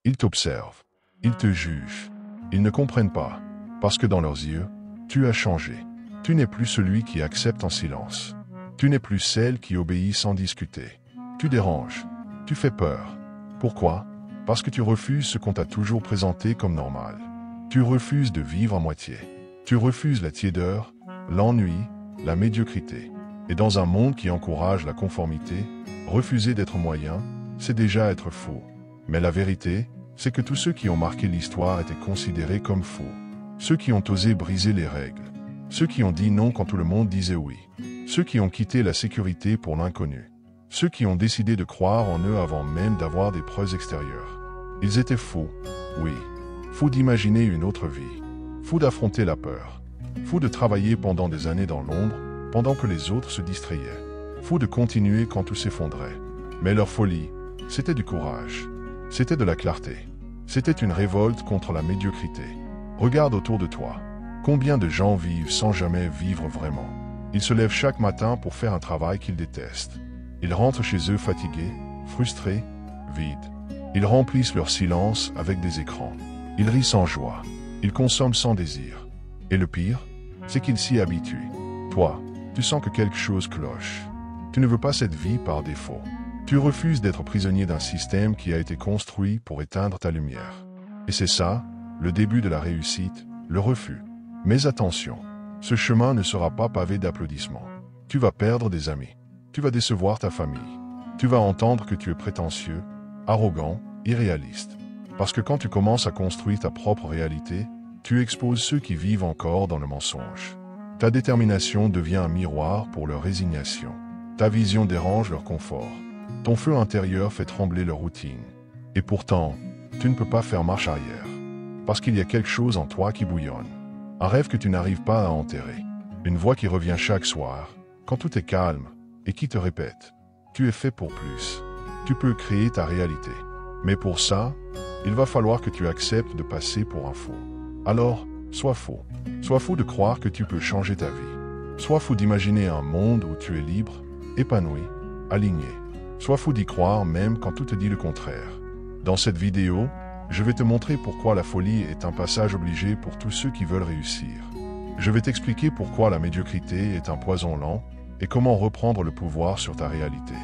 Ils t'observent. Ils te jugent. Ils ne comprennent pas. Parce que dans leurs yeux, tu as changé. Tu n'es plus celui qui accepte en silence. Tu n'es plus celle qui obéit sans discuter. Tu déranges. Tu fais peur. Pourquoi? Parce que tu refuses ce qu'on t'a toujours présenté comme normal. Tu refuses de vivre à moitié. Tu refuses la tiédeur, l'ennui, la médiocrité. Et dans un monde qui encourage la conformité, refuser d'être moyen, c'est déjà être faux. Mais la vérité, c'est que tous ceux qui ont marqué l'histoire étaient considérés comme faux. Ceux qui ont osé briser les règles. Ceux qui ont dit non quand tout le monde disait oui. Ceux qui ont quitté la sécurité pour l'inconnu. Ceux qui ont décidé de croire en eux avant même d'avoir des preuves extérieures. Ils étaient fous, oui. Fous d'imaginer une autre vie. Fous d'affronter la peur. Fous de travailler pendant des années dans l'ombre, pendant que les autres se distrayaient. Fous de continuer quand tout s'effondrait. Mais leur folie, c'était du courage. C'était de la clarté. C'était une révolte contre la médiocrité. Regarde autour de toi. Combien de gens vivent sans jamais vivre vraiment? Ils se lèvent chaque matin pour faire un travail qu'ils détestent. Ils rentrent chez eux fatigués, frustrés, vides. Ils remplissent leur silence avec des écrans. Ils rient sans joie. Ils consomment sans désir. Et le pire, c'est qu'ils s'y habituent. Toi, tu sens que quelque chose cloche. Tu ne veux pas cette vie par défaut. Tu refuses d'être prisonnier d'un système qui a été construit pour éteindre ta lumière. Et c'est ça, le début de la réussite, le refus. Mais attention, ce chemin ne sera pas pavé d'applaudissements. Tu vas perdre des amis. Tu vas décevoir ta famille. Tu vas entendre que tu es prétentieux, arrogant, irréaliste. Parce que quand tu commences à construire ta propre réalité, tu exposes ceux qui vivent encore dans le mensonge. Ta détermination devient un miroir pour leur résignation. Ta vision dérange leur confort. Ton feu intérieur fait trembler leur routine. Et pourtant, tu ne peux pas faire marche arrière. Parce qu'il y a quelque chose en toi qui bouillonne. Un rêve que tu n'arrives pas à enterrer. Une voix qui revient chaque soir, quand tout est calme, et qui te répète « Tu es fait pour plus ». Tu peux créer ta réalité. Mais pour ça, il va falloir que tu acceptes de passer pour un faux. Alors, sois faux. Sois fou de croire que tu peux changer ta vie. Sois fou d'imaginer un monde où tu es libre, épanoui, aligné. Sois fou d'y croire même quand tout te dit le contraire. Dans cette vidéo, je vais te montrer pourquoi la folie est un passage obligé pour tous ceux qui veulent réussir. Je vais t'expliquer pourquoi la médiocrité est un poison lent et comment reprendre le pouvoir sur ta réalité.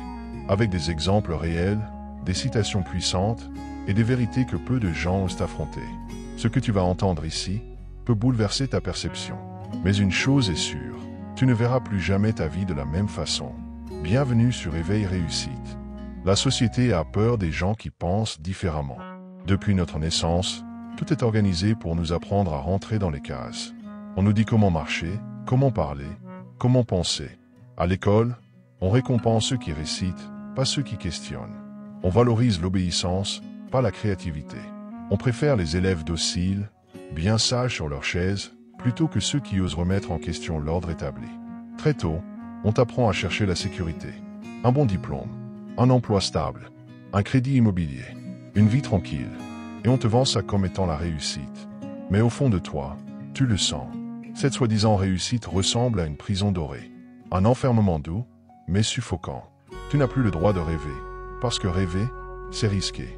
Avec des exemples réels, des citations puissantes et des vérités que peu de gens osent affronter. Ce que tu vas entendre ici peut bouleverser ta perception. Mais une chose est sûre, tu ne verras plus jamais ta vie de la même façon. Bienvenue sur Éveil Réussite. La société a peur des gens qui pensent différemment. Depuis notre naissance, tout est organisé pour nous apprendre à rentrer dans les cases. On nous dit comment marcher, comment parler, comment penser. À l'école, on récompense ceux qui récitent, pas ceux qui questionnent. On valorise l'obéissance, pas la créativité. On préfère les élèves dociles, bien sages sur leur chaise, plutôt que ceux qui osent remettre en question l'ordre établi. Très tôt, on t'apprend à chercher la sécurité, un bon diplôme, un emploi stable, un crédit immobilier, une vie tranquille, et on te vend ça comme étant la réussite. Mais au fond de toi, tu le sens. Cette soi-disant réussite ressemble à une prison dorée, un enfermement doux, mais suffocant. Tu n'as plus le droit de rêver, parce que rêver, c'est risqué.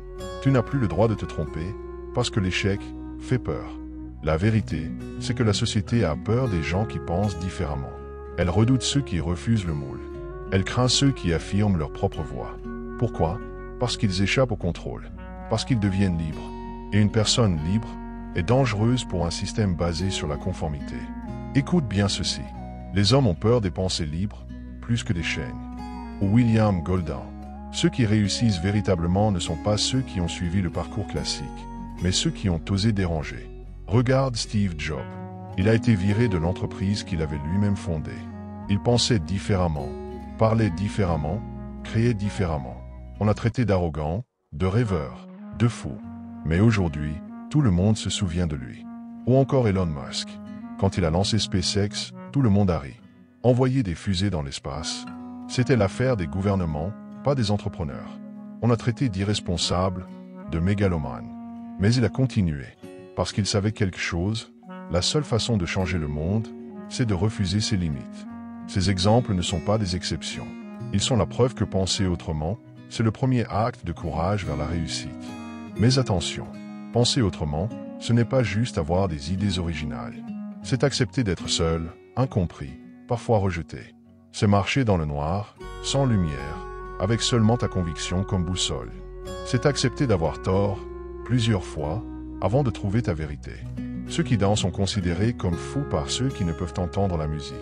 Tu n'as plus le droit de te tromper, parce que l'échec fait peur. La vérité, c'est que la société a peur des gens qui pensent différemment. Elle redoute ceux qui refusent le moule. Elle craint ceux qui affirment leur propre voix. Pourquoi? Parce qu'ils échappent au contrôle. Parce qu'ils deviennent libres. Et une personne libre est dangereuse pour un système basé sur la conformité. Écoute bien ceci. Les hommes ont peur des pensées libres, plus que des chaînes. Ou William Goldin. Ceux qui réussissent véritablement ne sont pas ceux qui ont suivi le parcours classique, mais ceux qui ont osé déranger. Regarde Steve Jobs. Il a été viré de l'entreprise qu'il avait lui-même fondée. Il pensait différemment, parlait différemment, créait différemment. On l'a traité d'arrogant, de rêveur, de fou. Mais aujourd'hui, tout le monde se souvient de lui. Ou encore Elon Musk. Quand il a lancé SpaceX, tout le monde a ri. Envoyer des fusées dans l'espace, c'était l'affaire des gouvernements, pas des entrepreneurs. On l'a traité d'irresponsable, de mégalomane. Mais il a continué, parce qu'il savait quelque chose. La seule façon de changer le monde, c'est de refuser ses limites. Ces exemples ne sont pas des exceptions. Ils sont la preuve que penser autrement, c'est le premier acte de courage vers la réussite. Mais attention, penser autrement, ce n'est pas juste avoir des idées originales. C'est accepter d'être seul, incompris, parfois rejeté. C'est marcher dans le noir, sans lumière, avec seulement ta conviction comme boussole. C'est accepter d'avoir tort, plusieurs fois, avant de trouver ta vérité. Ceux qui dansent sont considérés comme fous par ceux qui ne peuvent entendre la musique.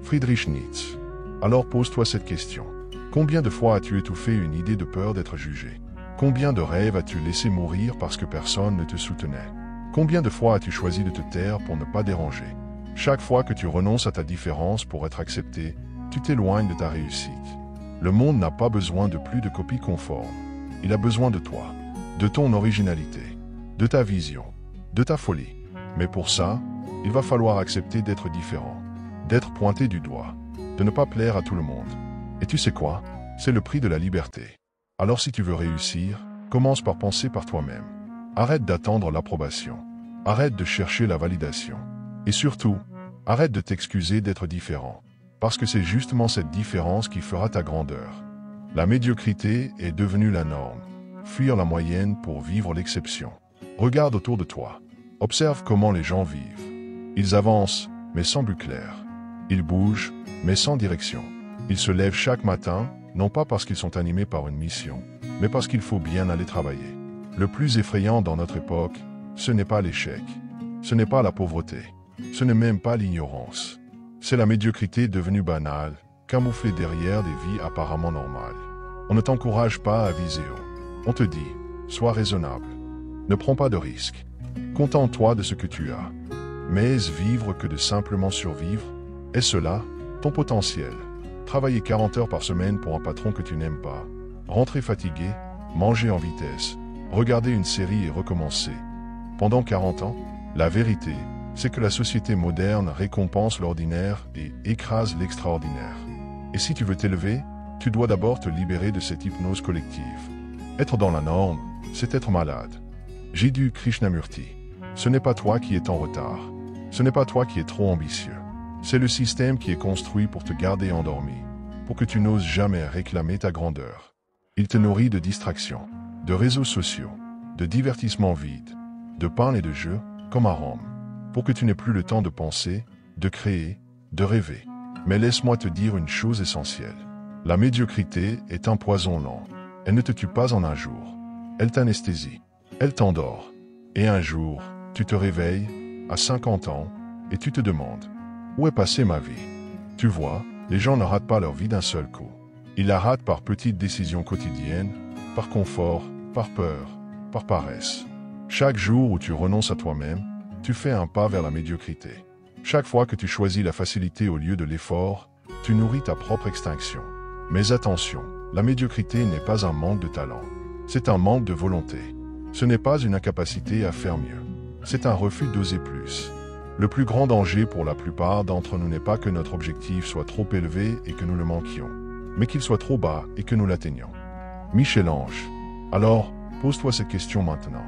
Friedrich Nietzsche. Alors pose-toi cette question. Combien de fois as-tu étouffé une idée de peur d'être jugé? Combien de rêves as-tu laissé mourir parce que personne ne te soutenait? Combien de fois as-tu choisi de te taire pour ne pas déranger? Chaque fois que tu renonces à ta différence pour être accepté, tu t'éloignes de ta réussite. Le monde n'a pas besoin de plus de copies conformes. Il a besoin de toi, de ton originalité, de ta vision, de ta folie. Mais pour ça, il va falloir accepter d'être différent, d'être pointé du doigt, de ne pas plaire à tout le monde. Et tu sais quoi? C'est le prix de la liberté. Alors si tu veux réussir, commence par penser par toi-même. Arrête d'attendre l'approbation. Arrête de chercher la validation. Et surtout, arrête de t'excuser d'être différent. Parce que c'est justement cette différence qui fera ta grandeur. La médiocrité est devenue la norme. Fuir la moyenne pour vivre l'exception. Regarde autour de toi. Observe comment les gens vivent. Ils avancent, mais sans but clair. Ils bougent, mais sans direction. Ils se lèvent chaque matin, non pas parce qu'ils sont animés par une mission, mais parce qu'il faut bien aller travailler. Le plus effrayant dans notre époque, ce n'est pas l'échec. Ce n'est pas la pauvreté. Ce n'est même pas l'ignorance. C'est la médiocrité devenue banale, camouflée derrière des vies apparemment normales. On ne t'encourage pas à viser haut. On te dit, sois raisonnable. Ne prends pas de risques. Contente-toi de ce que tu as. Mais est-ce vivre que de simplement survivre? Est-ce cela, ton potentiel? Travailler 40 heures par semaine pour un patron que tu n'aimes pas. Rentrer fatigué, manger en vitesse, regarder une série et recommencer. Pendant 40 ans, la vérité, c'est que la société moderne récompense l'ordinaire et écrase l'extraordinaire. Et si tu veux t'élever, tu dois d'abord te libérer de cette hypnose collective. Être dans la norme, c'est être malade. Jiddu Krishnamurti. Ce n'est pas toi qui es en retard. Ce n'est pas toi qui es trop ambitieux. C'est le système qui est construit pour te garder endormi, pour que tu n'oses jamais réclamer ta grandeur. Il te nourrit de distractions, de réseaux sociaux, de divertissements vides, de pain et de jeux, comme à Rome, pour que tu n'aies plus le temps de penser, de créer, de rêver. Mais laisse-moi te dire une chose essentielle. La médiocrité est un poison lent. Elle ne te tue pas en un jour. Elle t'anesthésie. Elle t'endort. Et un jour, tu te réveilles, à 50 ans, et tu te demandes, où est passée ma vie? Tu vois, les gens ne ratent pas leur vie d'un seul coup. Ils la ratent par petites décisions quotidiennes, par confort, par peur, par paresse. Chaque jour où tu renonces à toi-même, tu fais un pas vers la médiocrité. Chaque fois que tu choisis la facilité au lieu de l'effort, tu nourris ta propre extinction. Mais attention, la médiocrité n'est pas un manque de talent. C'est un manque de volonté. Ce n'est pas une incapacité à faire mieux. C'est un refus d'oser plus. Le plus grand danger pour la plupart d'entre nous n'est pas que notre objectif soit trop élevé et que nous le manquions, mais qu'il soit trop bas et que nous l'atteignions. Michel-Ange. Alors, pose-toi cette question maintenant.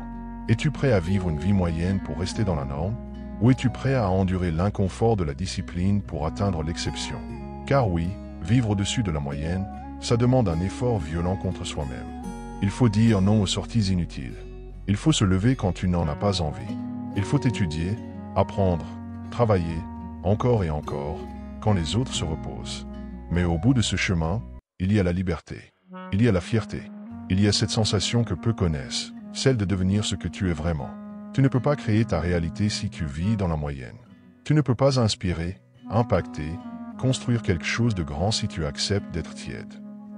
Es-tu prêt à vivre une vie moyenne pour rester dans la norme? Ou es-tu prêt à endurer l'inconfort de la discipline pour atteindre l'exception? Car oui, vivre au-dessus de la moyenne, ça demande un effort violent contre soi-même. Il faut dire non aux sorties inutiles. Il faut se lever quand tu n'en as pas envie. Il faut étudier, apprendre, travailler, encore et encore, quand les autres se reposent. Mais au bout de ce chemin, il y a la liberté. Il y a la fierté. Il y a cette sensation que peu connaissent, celle de devenir ce que tu es vraiment. Tu ne peux pas créer ta réalité si tu vis dans la moyenne. Tu ne peux pas inspirer, impacter, construire quelque chose de grand si tu acceptes d'être tiède.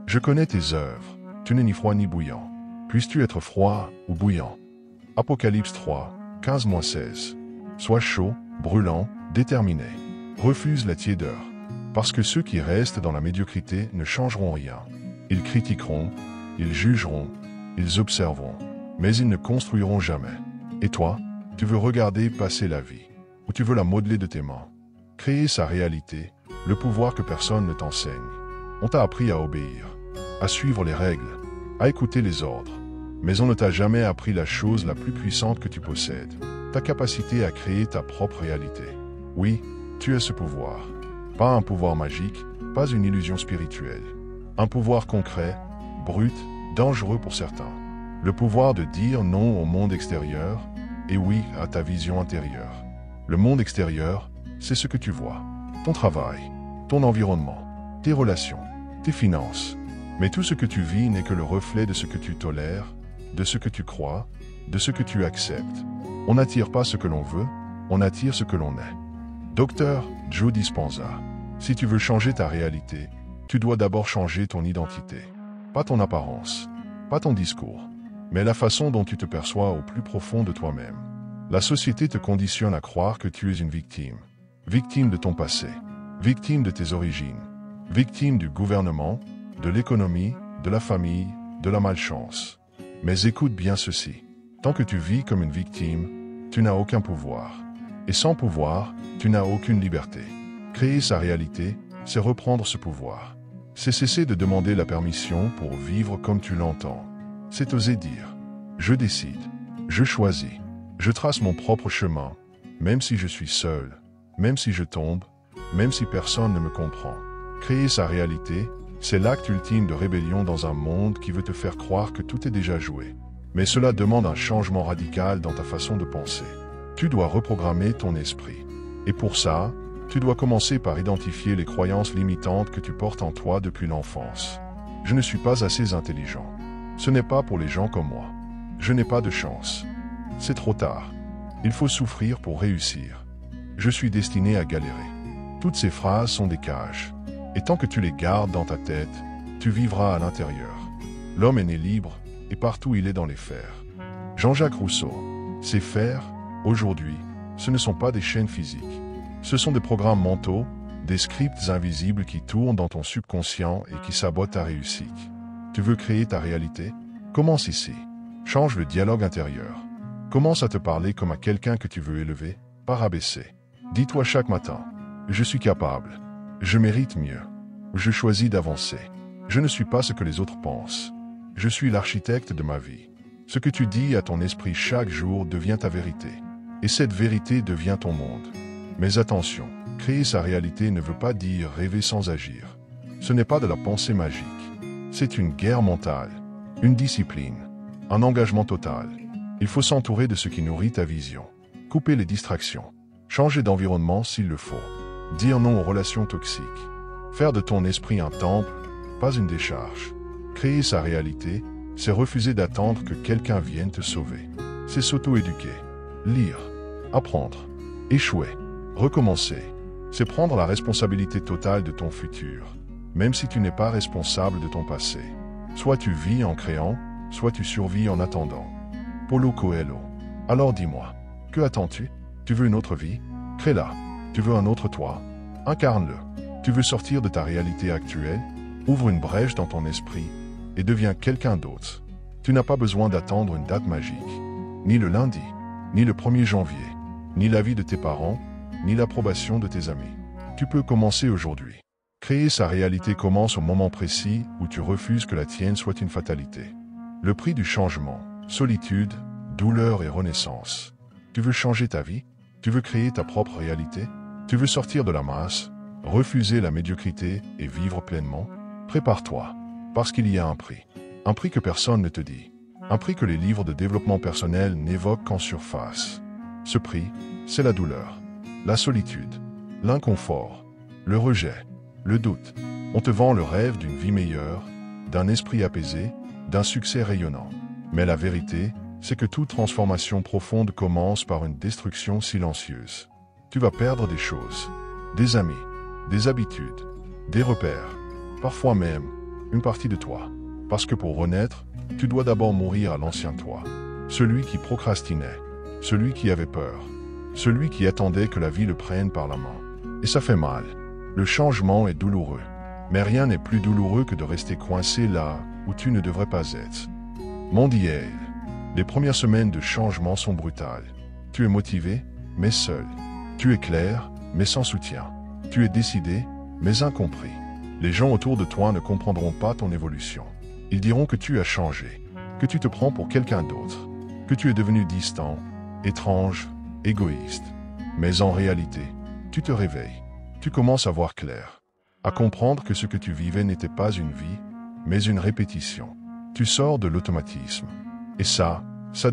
Je connais tes œuvres. Tu n'es ni froid ni bouillant. Puisses-tu être froid ou bouillant? Apocalypse 3, 15-16. Sois chaud, brûlant, déterminé. Refuse la tiédeur. Parce que ceux qui restent dans la médiocrité ne changeront rien. Ils critiqueront, ils jugeront, ils observeront, mais ils ne construiront jamais. Et toi, tu veux regarder passer la vie, ou tu veux la modeler de tes mains. Créer sa réalité, le pouvoir que personne ne t'enseigne. On t'a appris à obéir, à suivre les règles, à écouter les ordres. Mais on ne t'a jamais appris la chose la plus puissante que tu possèdes, ta capacité à créer ta propre réalité. Oui, tu as ce pouvoir. Pas un pouvoir magique, pas une illusion spirituelle. Un pouvoir concret, brut, dangereux pour certains. Le pouvoir de dire non au monde extérieur et oui à ta vision intérieure. Le monde extérieur, c'est ce que tu vois. Ton travail, ton environnement, tes relations, tes finances. Mais tout ce que tu vis n'est que le reflet de ce que tu tolères, de ce que tu crois, de ce que tu acceptes. On n'attire pas ce que l'on veut, on attire ce que l'on est. Docteur Joe Dispenza, si tu veux changer ta réalité, tu dois d'abord changer ton identité. Pas ton apparence, pas ton discours, mais la façon dont tu te perçois au plus profond de toi-même. La société te conditionne à croire que tu es une victime. Victime de ton passé, victime de tes origines, victime du gouvernement, de l'économie, de la famille, de la malchance. Mais écoute bien ceci. Tant que tu vis comme une victime, tu n'as aucun pouvoir. Et sans pouvoir, tu n'as aucune liberté. Créer sa réalité, c'est reprendre ce pouvoir. C'est cesser de demander la permission pour vivre comme tu l'entends. C'est oser dire « Je décide, je choisis, je trace mon propre chemin, même si je suis seul, même si je tombe, même si personne ne me comprend. » Créer sa réalité, c'est l'acte ultime de rébellion dans un monde qui veut te faire croire que tout est déjà joué. Mais cela demande un changement radical dans ta façon de penser. Tu dois reprogrammer ton esprit. Et pour ça, tu dois commencer par identifier les croyances limitantes que tu portes en toi depuis l'enfance. Je ne suis pas assez intelligent. Ce n'est pas pour les gens comme moi. Je n'ai pas de chance. C'est trop tard. Il faut souffrir pour réussir. Je suis destiné à galérer. Toutes ces phrases sont des cages. Et tant que tu les gardes dans ta tête, tu vivras à l'intérieur. L'homme est né libre, et partout il est dans les fers. Jean-Jacques Rousseau. Ces fers, aujourd'hui, ce ne sont pas des chaînes physiques. Ce sont des programmes mentaux, des scripts invisibles qui tournent dans ton subconscient et qui sabotent ta réussite. Tu veux créer ta réalité? Commence ici. Change le dialogue intérieur. Commence à te parler comme à quelqu'un que tu veux élever, pas rabaisser. Dis-toi chaque matin, je suis capable. Je mérite mieux. Je choisis d'avancer. Je ne suis pas ce que les autres pensent. Je suis l'architecte de ma vie. Ce que tu dis à ton esprit chaque jour devient ta vérité. Et cette vérité devient ton monde. Mais attention, créer sa réalité ne veut pas dire rêver sans agir. Ce n'est pas de la pensée magique. C'est une guerre mentale, une discipline, un engagement total. Il faut s'entourer de ce qui nourrit ta vision. Couper les distractions. Changer d'environnement s'il le faut. Dire non aux relations toxiques. Faire de ton esprit un temple, pas une décharge. Créer sa réalité, c'est refuser d'attendre que quelqu'un vienne te sauver. C'est s'auto-éduquer. Lire. Apprendre. Échouer. Recommencer. C'est prendre la responsabilité totale de ton futur, même si tu n'es pas responsable de ton passé. Soit tu vis en créant, soit tu survis en attendant. Paulo Coelho. Alors dis-moi, que attends-tu? Tu veux une autre vie? Crée-la. Tu veux un autre toi? Incarne-le. Tu veux sortir de ta réalité actuelle? Ouvre une brèche dans ton esprit et deviens quelqu'un d'autre. Tu n'as pas besoin d'attendre une date magique. Ni le lundi, ni le 1er janvier, ni l'avis de tes parents, ni l'approbation de tes amis. Tu peux commencer aujourd'hui. Créer sa réalité commence au moment précis où tu refuses que la tienne soit une fatalité. Le prix du changement, solitude, douleur et renaissance. Tu veux changer ta vie? Tu veux créer ta propre réalité? Tu veux sortir de la masse, refuser la médiocrité et vivre pleinement? Prépare-toi, parce qu'il y a un prix que personne ne te dit, un prix que les livres de développement personnel n'évoquent qu'en surface. Ce prix, c'est la douleur, la solitude, l'inconfort, le rejet, le doute. On te vend le rêve d'une vie meilleure, d'un esprit apaisé, d'un succès rayonnant. Mais la vérité, c'est que toute transformation profonde commence par une destruction silencieuse. Tu vas perdre des choses, des amis, des habitudes, des repères, parfois même une partie de toi. Parce que pour renaître, tu dois d'abord mourir à l'ancien toi. Celui qui procrastinait, celui qui avait peur, celui qui attendait que la vie le prenne par la main. Et ça fait mal. Le changement est douloureux. Mais rien n'est plus douloureux que de rester coincé là où tu ne devrais pas être. Mondial. Les premières semaines de changement sont brutales. Tu es motivé, mais seul. Tu es clair, mais sans soutien. Tu es décidé, mais incompris. Les gens autour de toi ne comprendront pas ton évolution. Ils diront que tu as changé, que tu te prends pour quelqu'un d'autre, que tu es devenu distant, étrange, égoïste. Mais en réalité, tu te réveilles. Tu commences à voir clair, à comprendre que ce que tu vivais n'était pas une vie, mais une répétition. Tu sors de l'automatisme. Et ça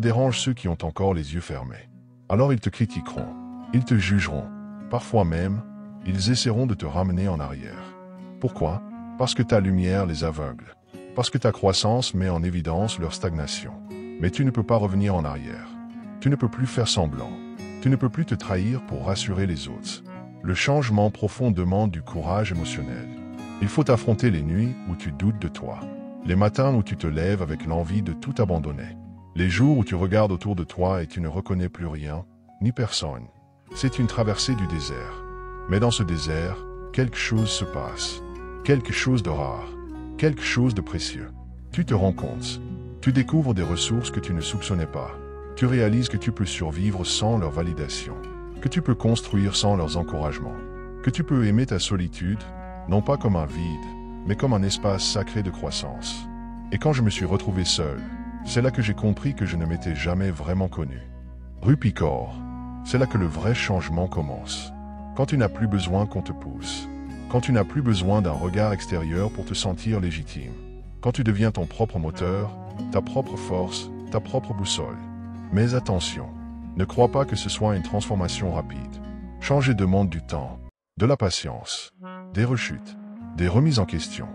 dérange ceux qui ont encore les yeux fermés. Alors ils te critiqueront, ils te jugeront, parfois même, ils essaieront de te ramener en arrière. Pourquoi? Parce que ta lumière les aveugle. Parce que ta croissance met en évidence leur stagnation. Mais tu ne peux pas revenir en arrière. Tu ne peux plus faire semblant. Tu ne peux plus te trahir pour rassurer les autres. Le changement profond demande du courage émotionnel. Il faut affronter les nuits où tu doutes de toi. Les matins où tu te lèves avec l'envie de tout abandonner. Les jours où tu regardes autour de toi et tu ne reconnais plus rien, ni personne. C'est une traversée du désert. Mais dans ce désert, quelque chose se passe. Quelque chose de rare. Quelque chose de précieux. Tu te rends compte. Tu découvres des ressources que tu ne soupçonnais pas. Tu réalises que tu peux survivre sans leur validation. Que tu peux construire sans leurs encouragements. Que tu peux aimer ta solitude, non pas comme un vide, mais comme un espace sacré de croissance. Et quand je me suis retrouvé seul, c'est là que j'ai compris que je ne m'étais jamais vraiment connu. Rue Picard, c'est là que le vrai changement commence. Quand tu n'as plus besoin qu'on te pousse. Quand tu n'as plus besoin d'un regard extérieur pour te sentir légitime. Quand tu deviens ton propre moteur, ta propre force, ta propre boussole. Mais attention, ne crois pas que ce soit une transformation rapide. Changer demande du temps, de la patience, des rechutes, des remises en question,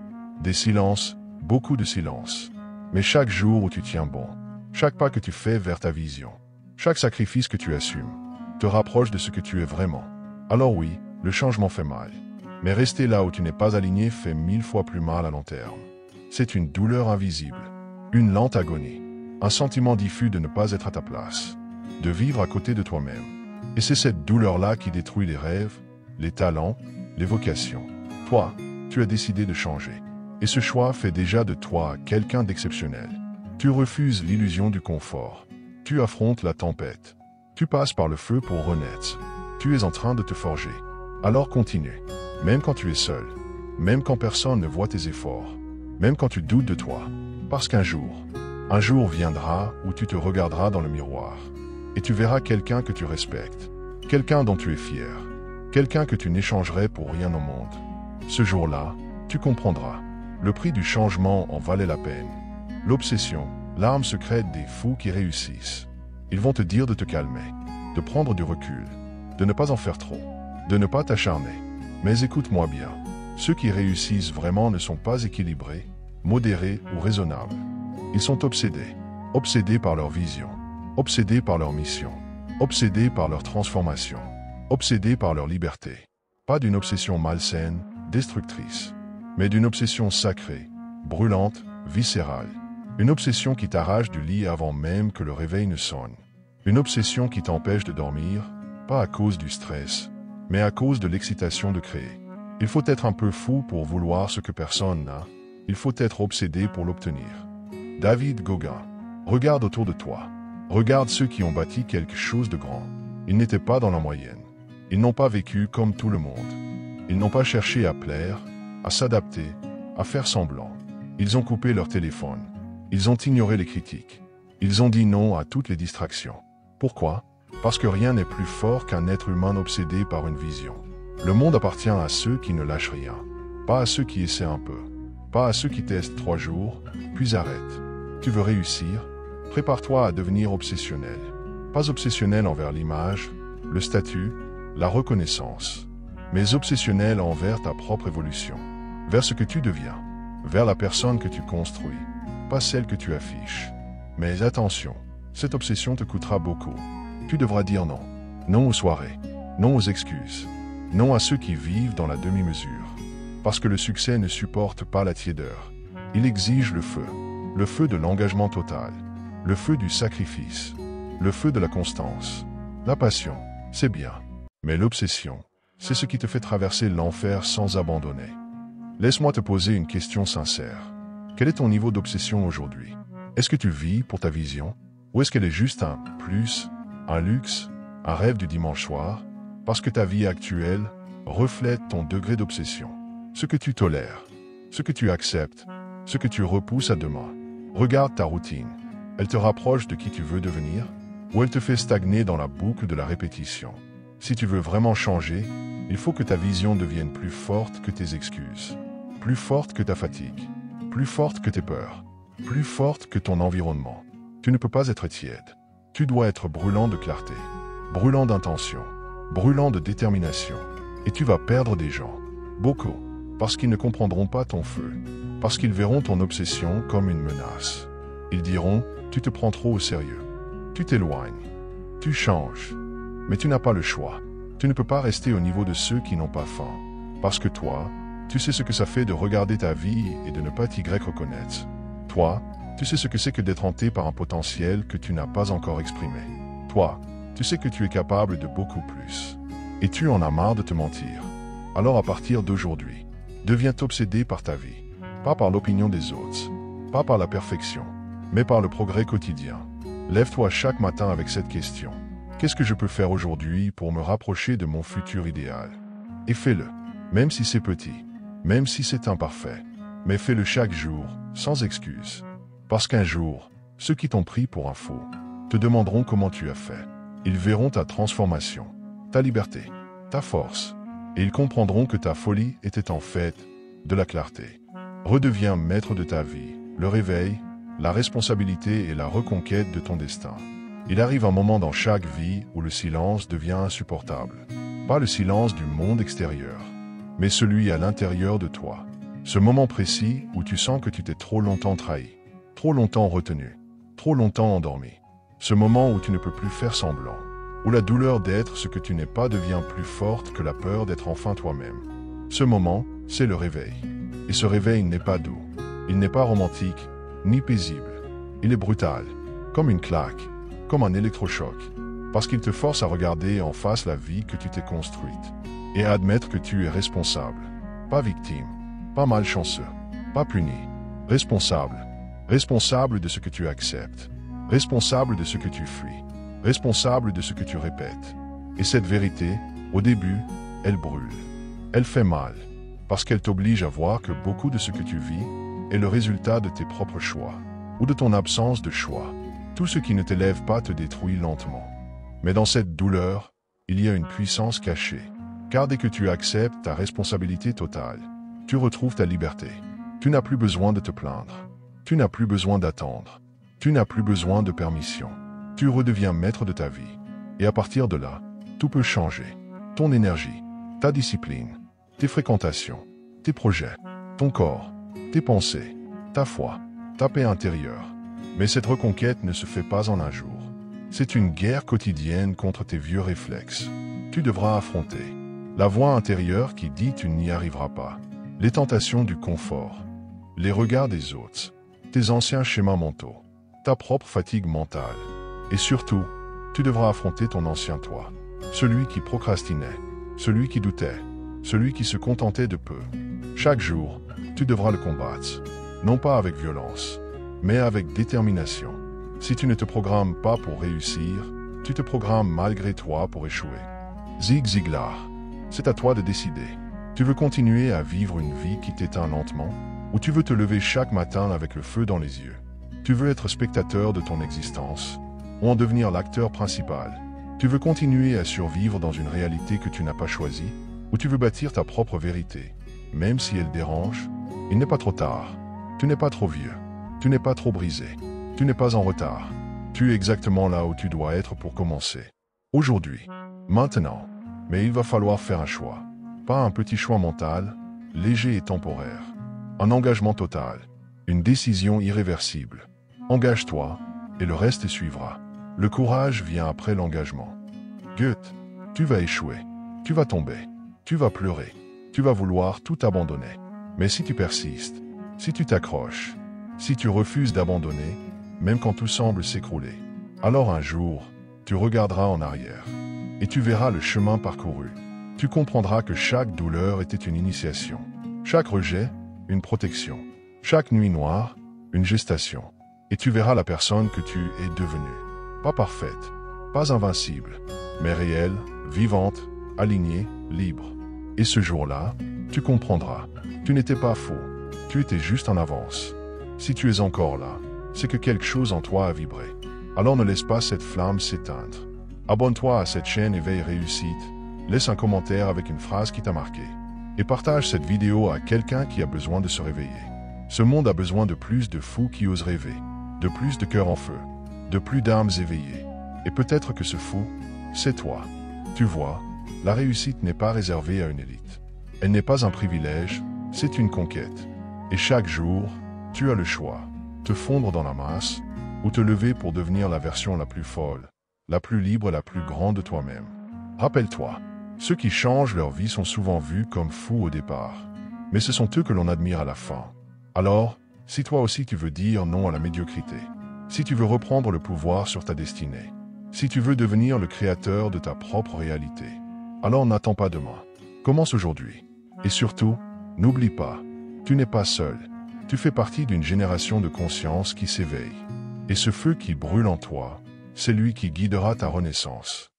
des silences, beaucoup de silences. Mais chaque jour où tu tiens bon, chaque pas que tu fais vers ta vision, chaque sacrifice que tu assumes, te rapproche de ce que tu es vraiment. Alors oui, le changement fait mal. Mais rester là où tu n'es pas aligné fait 1000 fois plus mal à long terme. C'est une douleur invisible, une lente agonie, un sentiment diffus de ne pas être à ta place, de vivre à côté de toi-même. Et c'est cette douleur-là qui détruit les rêves, les talents, les vocations. Toi, tu as décidé de changer. Et ce choix fait déjà de toi quelqu'un d'exceptionnel. Tu refuses l'illusion du confort. Tu affrontes la tempête. Tu passes par le feu pour renaître. Tu es en train de te forger. Alors continue. Même quand tu es seul. Même quand personne ne voit tes efforts. Même quand tu doutes de toi. Parce qu'un jour viendra où tu te regarderas dans le miroir. Et tu verras quelqu'un que tu respectes. Quelqu'un dont tu es fier. Quelqu'un que tu n'échangerais pour rien au monde. Ce jour-là, tu comprendras. Le prix du changement en valait la peine. L'obsession, l'arme secrète des fous qui réussissent. Ils vont te dire de te calmer, de prendre du recul, de ne pas en faire trop, de ne pas t'acharner. Mais écoute-moi bien, ceux qui réussissent vraiment ne sont pas équilibrés, modérés ou raisonnables. Ils sont obsédés par leur vision, obsédés par leur mission, obsédés par leur transformation, obsédés par leur liberté. Pas d'une obsession malsaine, destructrice, mais d'une obsession sacrée, brûlante, viscérale. Une obsession qui t'arrache du lit avant même que le réveil ne sonne. Une obsession qui t'empêche de dormir, pas à cause du stress, mais à cause de l'excitation de créer. Il faut être un peu fou pour vouloir ce que personne n'a. Il faut être obsédé pour l'obtenir. David Gauguin, regarde autour de toi. Regarde ceux qui ont bâti quelque chose de grand. Ils n'étaient pas dans la moyenne. Ils n'ont pas vécu comme tout le monde. Ils n'ont pas cherché à plaire, à s'adapter, à faire semblant. Ils ont coupé leur téléphone. Ils ont ignoré les critiques. Ils ont dit non à toutes les distractions. Pourquoi? Parce que rien n'est plus fort qu'un être humain obsédé par une vision. Le monde appartient à ceux qui ne lâchent rien. Pas à ceux qui essaient un peu. Pas à ceux qui testent 3 jours, puis arrêtent. Tu veux réussir? Prépare-toi à devenir obsessionnel. Pas obsessionnel envers l'image, le statut, la reconnaissance, mais obsessionnel envers ta propre évolution, vers ce que tu deviens, vers la personne que tu construis, pas celle que tu affiches. Mais attention, cette obsession te coûtera beaucoup. Tu devras dire non. Non aux soirées, non aux excuses, non à ceux qui vivent dans la demi-mesure. Parce que le succès ne supporte pas la tiédeur. Il exige le feu de l'engagement total, le feu du sacrifice, le feu de la constance. La passion, c'est bien. Mais l'obsession, c'est ce qui te fait traverser l'enfer sans abandonner. Laisse-moi te poser une question sincère. Quel est ton niveau d'obsession aujourd'hui? Est-ce que tu vis pour ta vision? Ou est-ce qu'elle est juste un plus, un luxe, un rêve du dimanche soir? Parce que ta vie actuelle reflète ton degré d'obsession. Ce que tu tolères, ce que tu acceptes, ce que tu repousses à demain. Regarde ta routine. Elle te rapproche de qui tu veux devenir? Ou elle te fait stagner dans la boucle de la répétition? Si tu veux vraiment changer, il faut que ta vision devienne plus forte que tes excuses, plus forte que ta fatigue, plus forte que tes peurs, plus forte que ton environnement. Tu ne peux pas être tiède. Tu dois être brûlant de clarté, brûlant d'intention, brûlant de détermination. Et tu vas perdre des gens. Beaucoup. Parce qu'ils ne comprendront pas ton feu. Parce qu'ils verront ton obsession comme une menace. Ils diront, tu te prends trop au sérieux. Tu t'éloignes. Tu changes. Mais tu n'as pas le choix. Tu ne peux pas rester au niveau de ceux qui n'ont pas faim. Parce que toi, tu sais ce que ça fait de regarder ta vie et de ne pas t'y reconnaître. Toi, tu sais ce que c'est que d'être hanté par un potentiel que tu n'as pas encore exprimé. Toi, tu sais que tu es capable de beaucoup plus. Et tu en as marre de te mentir. Alors à partir d'aujourd'hui, deviens obsédé par ta vie. Pas par l'opinion des autres. Pas par la perfection. Mais par le progrès quotidien. Lève-toi chaque matin avec cette question. Qu'est-ce que je peux faire aujourd'hui pour me rapprocher de mon futur idéal? Et fais-le. Même si c'est petit. Même si c'est imparfait. Mais fais-le chaque jour, sans excuse. Parce qu'un jour, ceux qui t'ont pris pour un faux te demanderont comment tu as fait. Ils verront ta transformation, ta liberté, ta force. Et ils comprendront que ta folie était en fait de la clarté. Redeviens maître de ta vie, le réveil, la responsabilité et la reconquête de ton destin. Il arrive un moment dans chaque vie où le silence devient insupportable. Pas le silence du monde extérieur, mais celui à l'intérieur de toi. Ce moment précis où tu sens que tu t'es trop longtemps trahi, trop longtemps retenu, trop longtemps endormi. Ce moment où tu ne peux plus faire semblant, où la douleur d'être ce que tu n'es pas devient plus forte que la peur d'être enfin toi-même. Ce moment, c'est le réveil. Et ce réveil n'est pas doux, il n'est pas romantique, ni paisible. Il est brutal, comme une claque, comme un électrochoc, parce qu'il te force à regarder en face la vie que tu t'es construite, et à admettre que tu es responsable, pas victime, pas malchanceux, pas puni, responsable, responsable de ce que tu acceptes, responsable de ce que tu fuis, responsable de ce que tu répètes. Et cette vérité, au début, elle brûle. Elle fait mal, parce qu'elle t'oblige à voir que beaucoup de ce que tu vis est le résultat de tes propres choix, ou de ton absence de choix. Tout ce qui ne t'élève pas te détruit lentement. Mais dans cette douleur, il y a une puissance cachée, car dès que tu acceptes ta responsabilité totale, tu retrouves ta liberté. Tu n'as plus besoin de te plaindre. Tu n'as plus besoin d'attendre. Tu n'as plus besoin de permission. Tu redeviens maître de ta vie. Et à partir de là, tout peut changer. Ton énergie, ta discipline, tes fréquentations, tes projets, ton corps, tes pensées, ta foi, ta paix intérieure. Mais cette reconquête ne se fait pas en un jour. C'est une guerre quotidienne contre tes vieux réflexes. Tu devras affronter la voix intérieure qui dit tu n'y arriveras pas, les tentations du confort, les regards des autres, tes anciens schémas mentaux, ta propre fatigue mentale. Et surtout, tu devras affronter ton ancien toi, celui qui procrastinait, celui qui doutait, celui qui se contentait de peu. Chaque jour, tu devras le combattre, non pas avec violence, mais avec détermination. Si tu ne te programmes pas pour réussir, tu te programmes malgré toi pour échouer. Zig Ziglar, c'est à toi de décider. Tu veux continuer à vivre une vie qui t'éteint lentement, ou tu veux te lever chaque matin avec le feu dans les yeux? Tu veux être spectateur de ton existence, ou en devenir l'acteur principal? Tu veux continuer à survivre dans une réalité que tu n'as pas choisie, ou tu veux bâtir ta propre vérité? Même si elle dérange, il n'est pas trop tard. Tu n'es pas trop vieux. Tu n'es pas trop brisé. Tu n'es pas en retard. Tu es exactement là où tu dois être pour commencer. Aujourd'hui. Maintenant. Mais il va falloir faire un choix. Pas un petit choix mental, léger et temporaire. Un engagement total. Une décision irréversible. Engage-toi, et le reste suivra. Le courage vient après l'engagement. Goethe, tu vas échouer. Tu vas tomber. Tu vas pleurer. Tu vas vouloir tout abandonner. Mais si tu persistes, si tu t'accroches, si tu refuses d'abandonner, même quand tout semble s'écrouler, alors un jour, tu regarderas en arrière. Et tu verras le chemin parcouru. Tu comprendras que chaque douleur était une initiation. Chaque rejet, une protection. Chaque nuit noire, une gestation. Et tu verras la personne que tu es devenue. Pas parfaite, pas invincible, mais réelle, vivante, alignée, libre. Et ce jour-là, tu comprendras. Tu n'étais pas faux. Tu étais juste en avance. Si tu es encore là, c'est que quelque chose en toi a vibré. Alors ne laisse pas cette flamme s'éteindre. Abonne-toi à cette chaîne Éveil Réussite, laisse un commentaire avec une phrase qui t'a marqué, et partage cette vidéo à quelqu'un qui a besoin de se réveiller. Ce monde a besoin de plus de fous qui osent rêver, de plus de cœurs en feu, de plus d'âmes éveillées. Et peut-être que ce fou, c'est toi. Tu vois, la réussite n'est pas réservée à une élite. Elle n'est pas un privilège, c'est une conquête. Et chaque jour, tu as le choix, te fondre dans la masse, ou te lever pour devenir la version la plus folle, la plus libre, la plus grande de toi-même. Rappelle-toi, ceux qui changent leur vie sont souvent vus comme fous au départ, mais ce sont eux que l'on admire à la fin. Alors, si toi aussi tu veux dire non à la médiocrité, si tu veux reprendre le pouvoir sur ta destinée, si tu veux devenir le créateur de ta propre réalité, alors n'attends pas demain. Commence aujourd'hui. Et surtout, n'oublie pas, tu n'es pas seul. Tu fais partie d'une génération de conscience qui s'éveille. Et ce feu qui brûle en toi, c'est lui qui guidera ta renaissance.